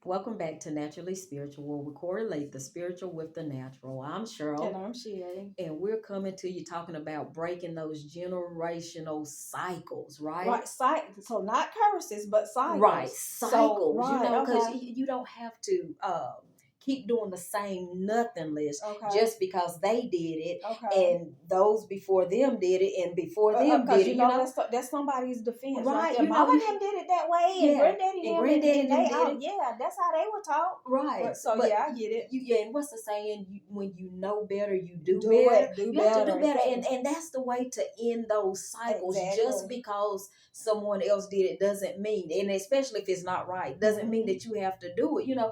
Welcome back to Naturally Spiritual, where we correlate the spiritual with the natural. I'm And Cheryl, I'm Sherry. and we're coming to you talking about breaking those generational cycles, right? Right, so not curses, but Right, cycles. So cycles, right, because okay, you don't have to keep doing the same nothing list okay, just because they did it okay. and those before them did it and before them Because did it, you know that's somebody's defense right Right, there. Mama and them did it that way, and yeah, granddaddy and them, granddaddy and them they did out. it. Yeah, that's how they were taught. Right. But so But yeah, I get it. yeah, and what's the saying? When you know better, you do Do better. it, do You have to do better. better. Exactly, And that's the way to end those cycles. Just exactly. because someone else did it doesn't mean, and especially if it's not right, doesn't mean that you have to do it. And I'm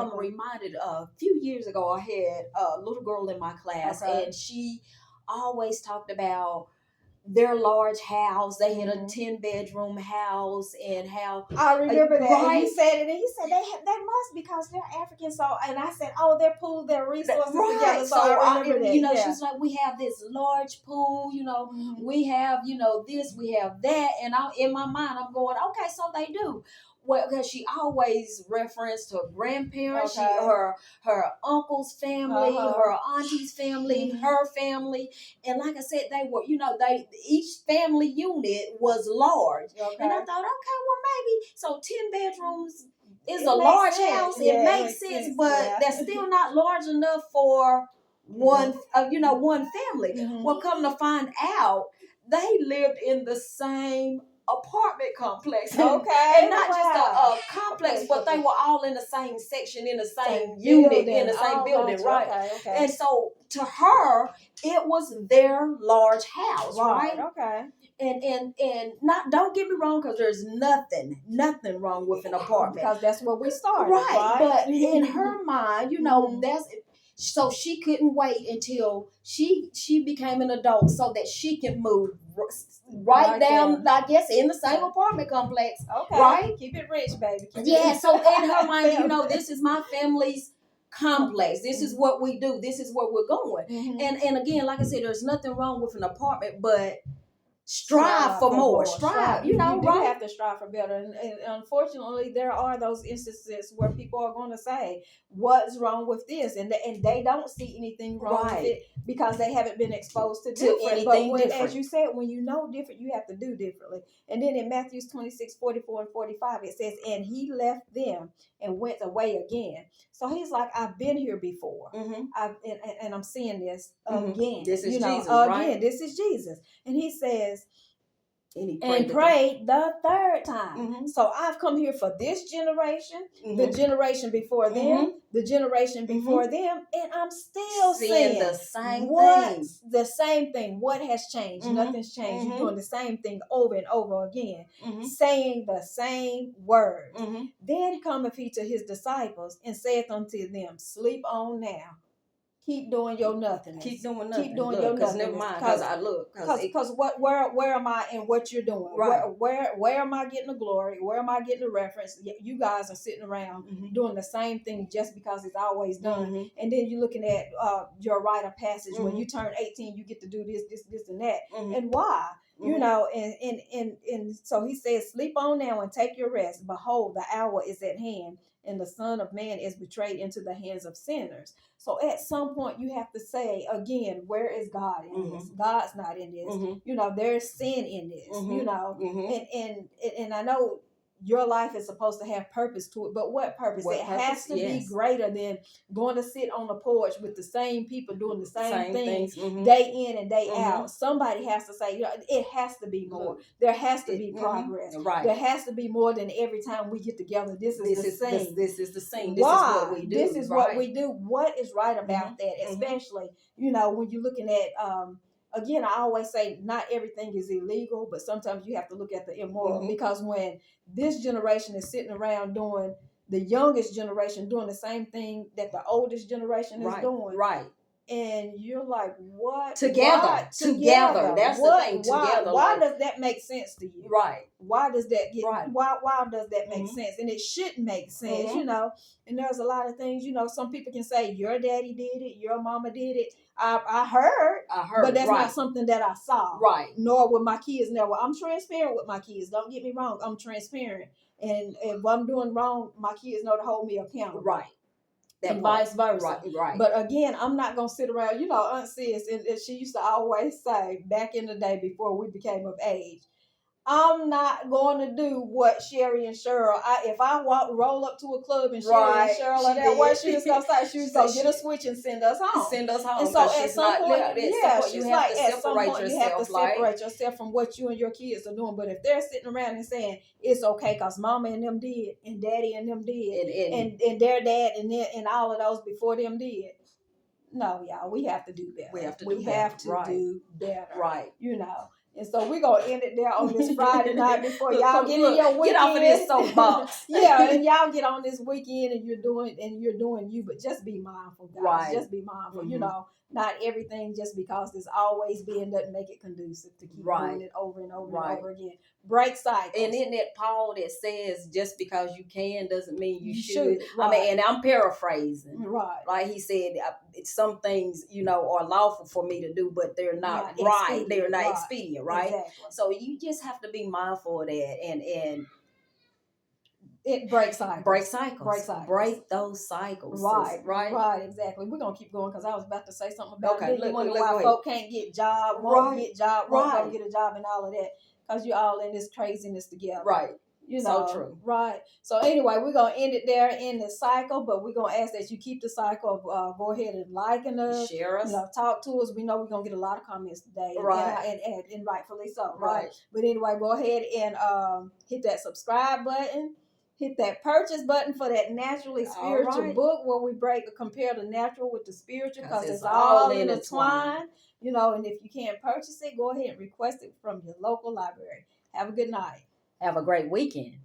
Exactly. reminded a few years ago, I had a little girl in my class, Okay. and she always talked about their large house. They had a Mhm. 10-bedroom house, and how I remember that. And you right, said it, and he said they must because they're African. So, and I said, oh, they're pooled their resources right. together. So So I remember that. Yeah. she's like, we have this large pool. Mhm. We have this, we have that, and I in my mind I'm going, okay, so they do. Well, because she always referenced her grandparents, Okay. her uncle's family, Uh-huh. her auntie's family, Mhm. her family, and like I said, they were, they each family unit was large, and I Okay. thought, okay, well maybe so 10 bedrooms is It a makes large sense. house. It Yeah, it makes makes sense, sense. but Yeah. that's still not large enough for one family. Mhm. Well, come to find out, they lived in the same apartment complex, and Okay. not just Wow. a complex, Okay. but they were all in the same section, in the same Same unit, in building. the same Oh, building, gotcha. right? Okay. Okay. And so to her, it was their large house, Right. right? Okay. And not, don't get me wrong, because there's nothing wrong with an apartment, Because that's where we started, right? right? But in her mind, Mhm. that's so she couldn't wait until she became an adult so that she can move right Right down, there. I guess, in the same apartment complex, Okay. right? Keep it rich, baby. Keep Yeah. it So in her mind, family. this is my family's complex. This is what we do. This is where we're going. Mhm. And again, like I said, there's nothing wrong with an apartment, but strive Strive for for more. more. Strive, You do right? have to strive for better. And unfortunately, there are those instances where people are going to say, what's wrong with this? And they don't see anything wrong with Right. it because they haven't been exposed to To different. But anything when, as different. you said, when you know different, you have to do differently. And then in Matthew 26:44 and 45, it says, and he left them and went away again. So he's like, I've been here before. Mm-hmm. And I'm seeing this Mm-hmm. again. This is Jesus, right? Again, this is Jesus. And he says, And he and prayed prayed the third time. Mm-hmm. So I've come here for this generation, Mm-hmm. the generation before them, Mm-hmm. the generation before them, and I'm still Seeing saying the same thing. the same thing. What has changed? Mm-hmm. Nothing's changed. Mm-hmm. You're doing the same thing over and over again, Mm-hmm. saying the same word. Mm-hmm. Then cometh he to his disciples and saith unto them, sleep on now. Keep doing your nothingness. Keep doing nothing. Keep doing Look, your because nothingness. never mind. Because I look. Because where am I in what you're doing? Right. Where am I getting the glory? Where am I getting the reference? You guys are sitting around doing the same thing just because it's always done. Mm-hmm. And then you're looking at your rite of passage. Mm-hmm. When you turn 18, you get to do this, and that. Mm-hmm. And why? Mm-hmm. You know, and so he says, sleep on now and take your rest. Behold, the hour is at hand, and the Son of Man is betrayed into the hands of sinners. So at some point you have to say again, where is God in this? God's not in this. You know, there's sin in this. You know, and I know your life is supposed to have purpose to it, but what purpose? It has to be greater than going to sit on the porch with the same people doing the same things day in and day out. Somebody has to say, it has to be more. There has to be progress. Right. There has to be more than every time we get together. This is the same. This is the same. This is what we do. This is what we do. What is right about that? Especially, when you're looking at again, I always say not everything is illegal, but sometimes you have to look at the immoral, because when this generation is sitting around doing, the youngest generation doing the same thing that the oldest generation is doing. Right. And you're like, what? Together. That's the thing. Together. Why does that make sense to you? Right. Why does that get? Right. Why does that make sense? And it shouldn't make sense, And there's a lot of things, some people can say your daddy did it, your mama did it. I heard, but that's not something that I saw. Right. Nor with my kids. Now, I'm transparent with my kids. Don't get me wrong. I'm transparent. And if I'm doing wrong, my kids know to hold me accountable. Right. That And part. vice versa. Right. But again, I'm not gonna sit around. You know, Aunt Sis, and she used to always say back in the day before we became of age, I'm not going to do what Sherry and Cheryl. If I roll up to a club and Sherry and Cheryl are there, what she was gonna say? She was gonna get a switch and send us home. Send us home. And so at she's some not point, there. yeah, you she's have like, to at some separate point you have to yourself, separate yourself from what you and your kids are doing. But if they're sitting around and saying it's okay because Mama and them did, and Daddy and them did, and their dad and all of those before them did. No, y'all, we have to do better. We have to do better. Right. You know. And so we're gonna end it there on this Friday night before y'all get in your weekend. Get off of this soapbox. Yeah, and y'all get on this weekend and you're doing you, but just be mindful, guys. Right. Just be mindful. Mm-hmm. You know, not everything just because it's always being doesn't make it conducive to keep doing it over and over and over again. Break cycles. And in that Paul that says just because you can doesn't mean you should. Right. I mean, and I'm paraphrasing. Right. Like he said, some things, are lawful for me to do, but they're not right. They're not expedient, right? Exactly. So you just have to be mindful of that and it breaks cycles. Break those cycles. Right, exactly. We're going to keep going because I was about to say something about it. You wonder why go folk can't get job, won't get job, won't get a job and all of that because you're all in this craziness together. Right. So true. Right. So anyway, we're going to end it there in the cycle, but we're going to ask that you keep the cycle of go ahead and liking us. Share us. Talk to us. We know we're going to get a lot of comments today. Right. And rightfully so. Right. But anyway, go ahead and hit that subscribe button. Hit that purchase button for that naturally spiritual book where we compare the natural with the spiritual because it's all intertwined. And if you can't purchase it, go ahead and request it from your local library. Have a good night. Have a great weekend.